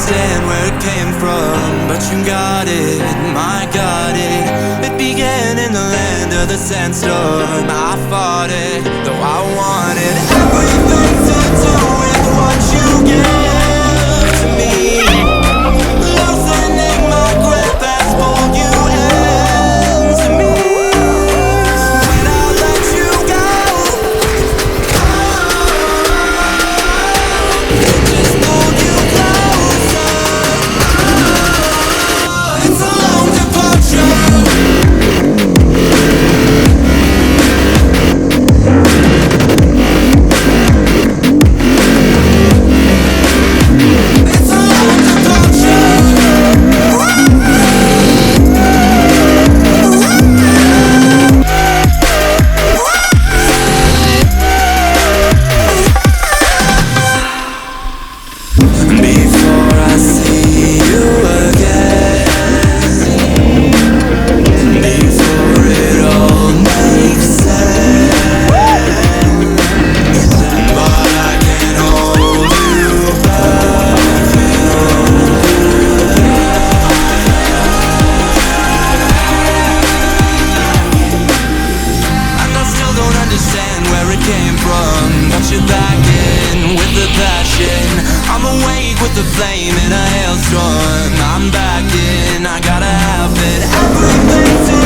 understand where it came from, but you got it, my got it. It began in the land of the sandstorm. I fought it, though I wanted everything to do with what you gave to me. Loosening my grip has pulled you into me. When I let you go, it just pulled you closer. It's a long departure. Before I see you again, before it all makes sense, but I can't hold you back. And I still don't understand where it came from, but you're back in with the passion. I'm awake with the flame in a hailstorm. I'm back in, I gotta have it. Everything to